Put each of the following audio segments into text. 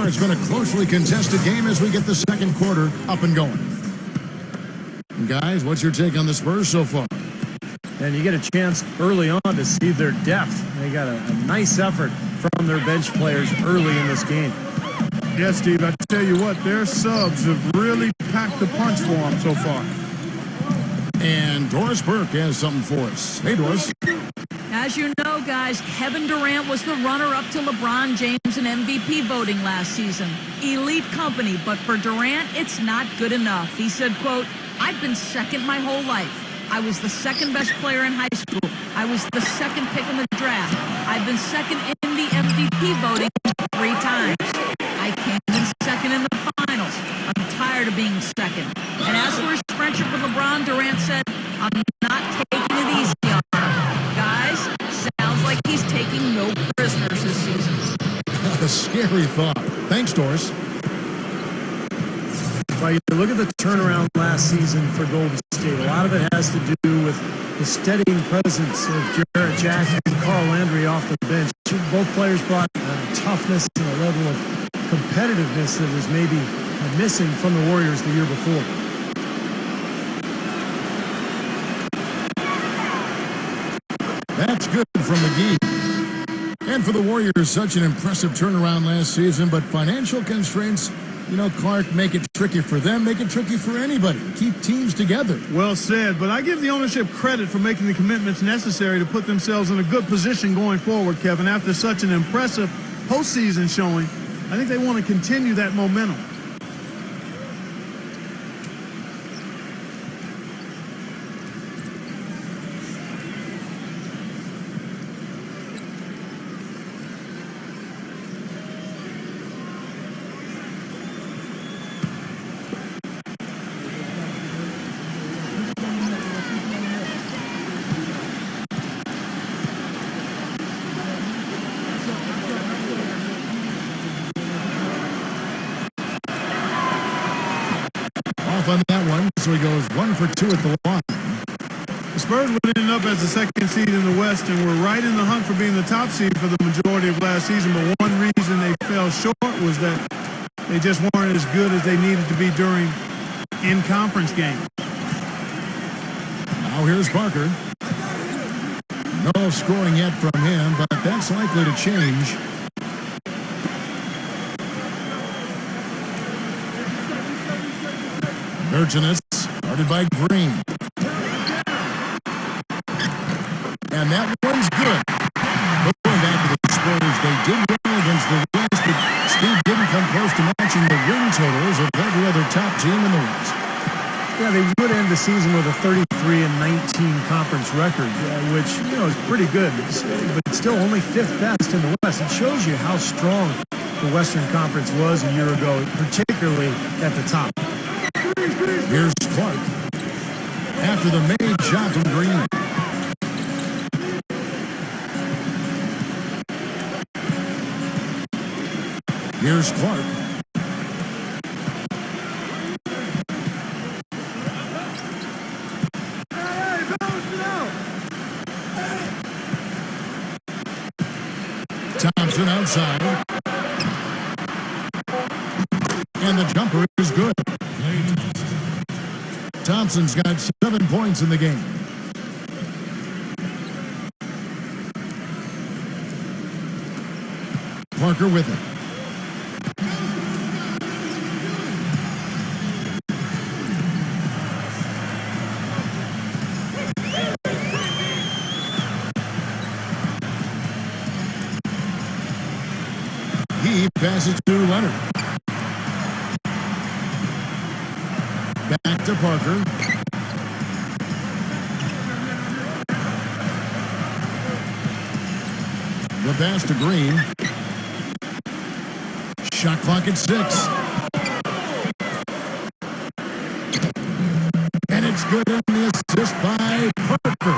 It's been a closely contested game as we get the second quarter up and going. And guys, what's your take on the Spurs so far? And you get a chance early on to see their depth. They got a nice effort from their bench players early in this game. Yes, Steve, I tell you what, their subs have really packed the punch for them so far. And Doris Burke has something for us. Hey, Doris. As you know, guys, Kevin Durant was the runner-up to LeBron James in MVP voting last season. Elite company, but for Durant, it's not good enough. He said, quote, "I've been second my whole life. I was the second best player in high school. I was the second pick in the draft. I've been second in the MVP voting 3 times. I came in second in the finals. I'm tired of being second." And as for his friendship with LeBron, Durant said, "I'm not taking it easy on him. Guys, sounds like he's taking no prisoners this season." A scary thought. Thanks, Doris. Well, you look at the turnaround last season for Golden State. A lot of it has to do with the steadying presence of Jarrett Jackson and Carl Landry off the bench. Both players brought toughness and a level of competitiveness that was maybe missing from the Warriors the year before. That's good from McGee. And for the Warriors, such an impressive turnaround last season, but financial constraints, you know, Clark, make it tricky for them, make it tricky for anybody. Keep teams together. Well said, but I give the ownership credit for making the commitments necessary to put themselves in a good position going forward, Kevin. After such an impressive postseason showing, I think they want to continue that momentum. On that one, so he goes 1 for 2 at the line. The Spurs would end up as the second seed in the West and were right in the hunt for being the top seed for the majority of last season, but one reason they fell short was that they just weren't as good as they needed to be during in-conference games. Now here's Parker. No scoring yet from him, but that's likely to change. Urchinus, started by Green. And that one's good. Going back to the Spurs, they did well against the West, but Steve didn't come close to matching the win totals of every other top team in the West. Yeah, they would end the season with a 33-19 conference record, which, you know, is pretty good, but still only 5th best in the West. It shows you how strong the Western Conference was a year ago, particularly at the top. Here's Clark. After the made shot from Green. Here's Clark. Thompson outside. And the jumper is good. Thompson's got 7 points in the game. Parker with it. He passes to Leonard. Back to Parker. The pass to Green. Shot clock at 6. And it's good in the assist by Parker.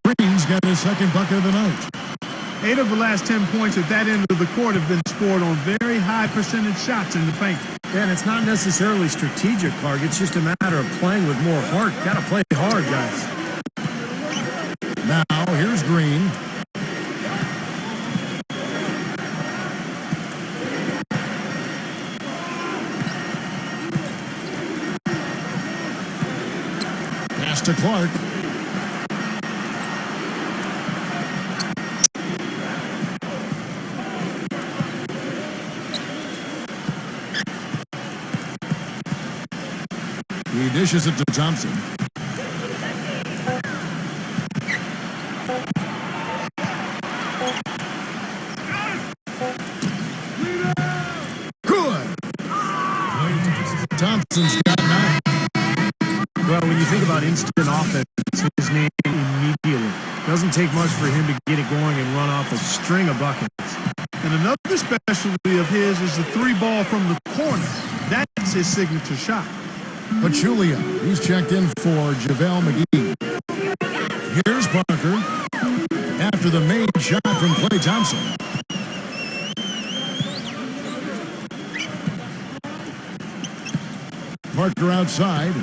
Green's got his second bucket of the night. 8 of the last 10 points at that end of the court have been scored on very high percentage shots in the paint. And it's not necessarily strategic, Clark. It's just a matter of playing with more heart. Got to play hard, guys. Now, here's Green. pass to Clark. He dishes it to Thompson. Good. Thompson's got 9. Well, when you think about instant offense, his name immediately. Doesn't take much for him to get it going and run off a string of buckets. And another specialty of his is the 3-ball from the corner. That's his signature shot. Pachulia, he's checked in for JaVale McGee. Here's Parker after the made shot from Klay Thompson. Parker outside.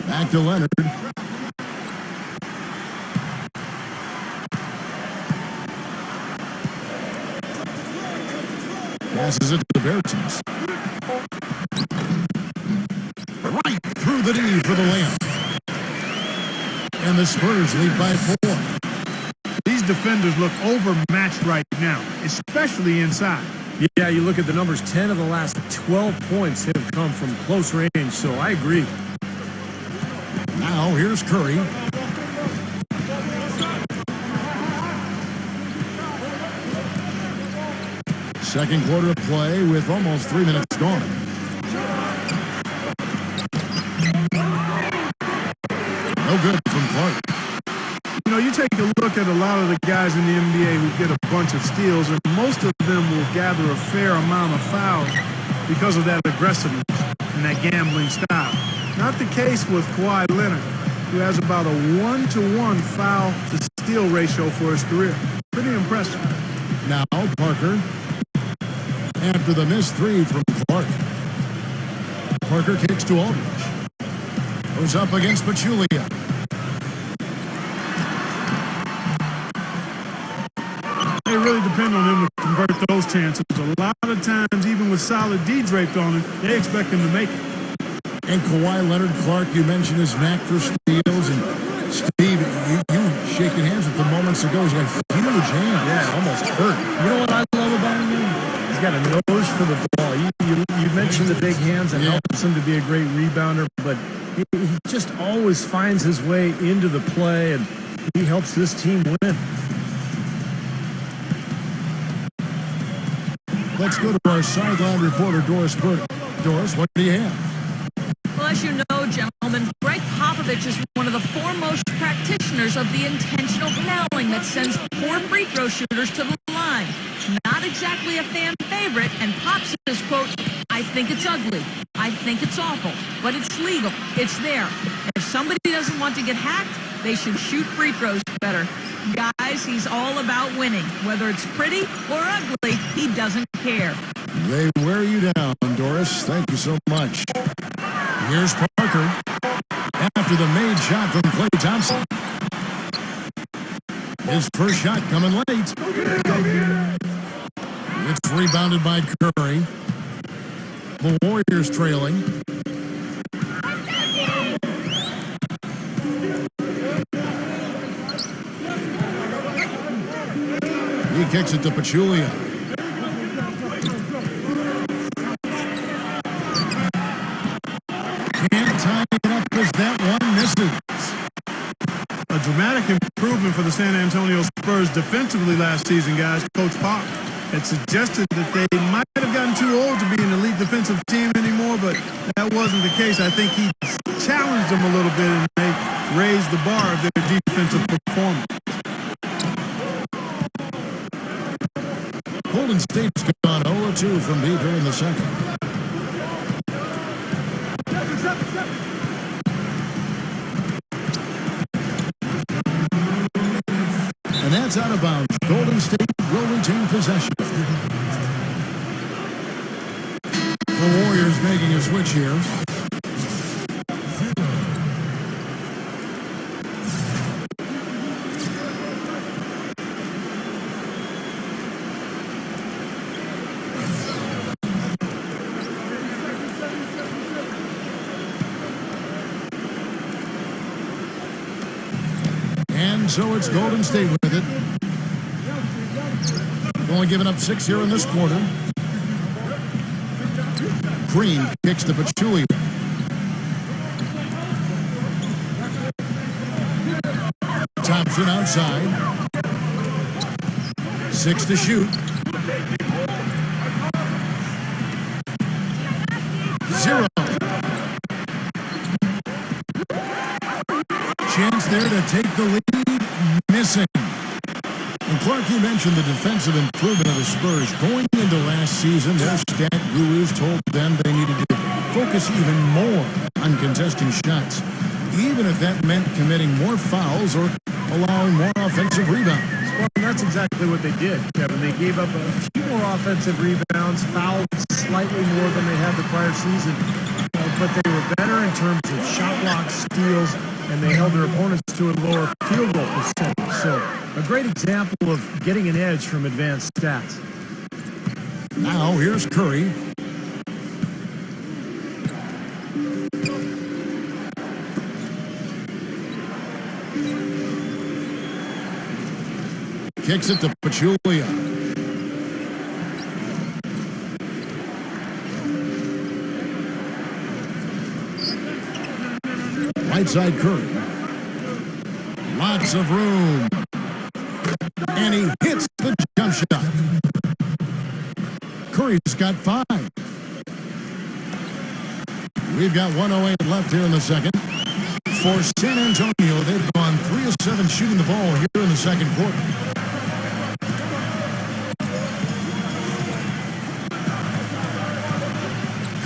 Back to Leonard. Passes it to the Beartons. Right through the D for the layup. And the Spurs lead by 4. These defenders look overmatched right now, especially inside. Yeah, you look at the numbers, 10 of the last 12 points have come from close range, so I agree. Now here's Curry. Second quarter of play with almost 3 minutes gone. No good from Clark. You know, you take a look at a lot of the guys in the NBA who get a bunch of steals, and most of them will gather a fair amount of fouls because of that aggressiveness and that gambling style. Not the case with Kawhi Leonard, who has about a 1-to-1 foul-to-steal ratio for his career. Pretty impressive. Now Parker after the missed 3 from Clark. Parker kicks to Aldridge. Goes up against Pachulia. They really depend on him to convert those chances. A lot of times, even with solid D draped on him, they expect him to make it. And Kawhi Leonard, Clark, you mentioned his knack for steals. And Steve, you shaking hands with him moments ago. He's got huge hands. Yeah, almost hurt. You know what I love about him, man? He's got a nose for the ball. You mentioned the big hands and helps him to be a great rebounder, but he just always finds his way into the play, and he helps this team win. Let's go to our sideline reporter, Doris Burdick. Doris, what do you have? Well, as you know, gentlemen, Greg Popovich is one of the foremost practitioners of the intentional fouling that sends poor free throw shooters to the line. Not exactly a fan favorite, and Pop says, quote, I think it's ugly. I think it's awful, but it's legal. It's there. If somebody doesn't want to get hacked, they should shoot free throws better. Guys, he's all about winning. Whether it's pretty or ugly, he doesn't care. They wear you down, Doris. Thank you so much. Here's Parker after the made shot from Klay Thompson. His first shot coming late. It's rebounded by Curry. The Warriors trailing. He kicks it to Pachulia. Can't tie it up as that one misses. A dramatic improvement for the San Antonio Spurs defensively last season, guys. Coach Pop had suggested that they might have gotten too old to be an elite defensive team anymore, but that wasn't the case. I think he challenged them a little bit, and they raised the bar of their defensive performance. Golden State's gone 0-2 from deep here in the second. And that's out of bounds. Golden State will retain possession. The Warriors making a switch here. And so it's Golden State with it. Only giving up 6 here in this quarter. Green kicks to Pachulia. Thompson outside. 6 to shoot. 0. Chance there to take the lead. Missing. And Clark, you mentioned the defensive improvement of the Spurs. Going into last season, their stat gurus told them they needed to focus even more on contesting shots, even if that meant committing more fouls or allowing more offensive rebounds. Well, that's exactly what they did, Kevin. They gave up a few more offensive rebounds, fouled slightly more than they had the prior season, but they were better in terms of shot blocks, steals, and they held their opponents to a lower field goal percentage. So a great example of getting an edge from advanced stats. Now here's Curry. Kicks it to Pachulia. Right side Curry. Lots of room. And he hits the jump shot. Curry's got 5. We've got 1:08 left here in the second. For San Antonio, they've gone 3 of 7 shooting the ball here in the second quarter.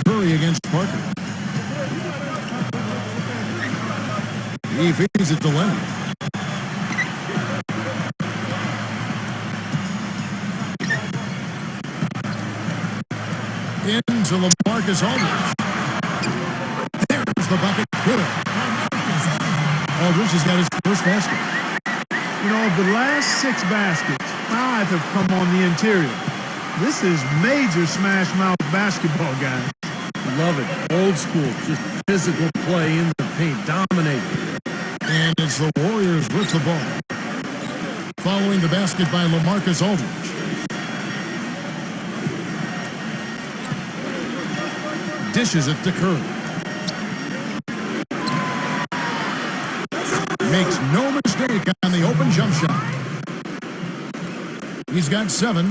Curry against Parker. He feeds it to Leonard. Into LaMarcus Aldridge. There's the bucket. Good. Aldridge has got his first basket. You know, of the last 6 baskets, 5 have come on the interior. This is major smash mouth basketball, guys. Love it. Old school. Just physical play in the paint. Dominating. And it's the Warriors with the ball. Following the basket by LaMarcus Aldridge. Dishes it to Curry. Makes no mistake on the open jump shot. He's got 7.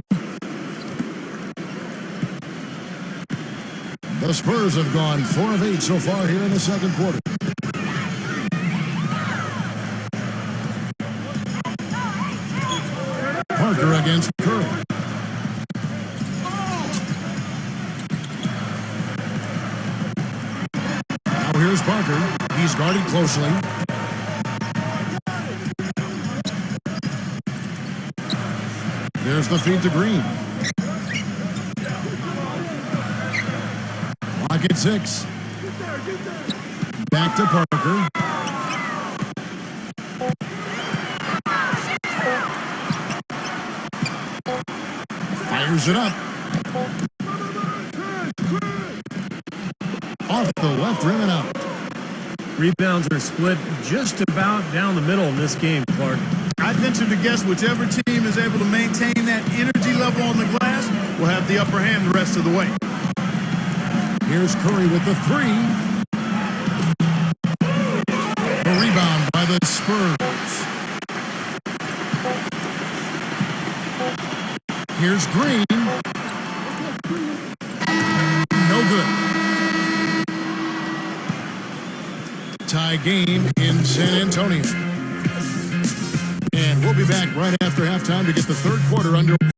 The Spurs have gone 4 of 8 so far here in the second quarter. Parker against Curry. Now here's Parker. He's guarded closely. There's the feed to Green. Clock at 6. Back to Parker. Fires it up. Off the left rim and out. Rebounds are split just about down the middle in this game, Clark. I'd venture to guess whichever team is able to maintain that energy level on the glass will have the upper hand the rest of the way. Here's Curry with the 3. A rebound by the Spurs. Here's Green. No good. Tie game in San Antonio. And we'll be back right after halftime to get the third quarter underway.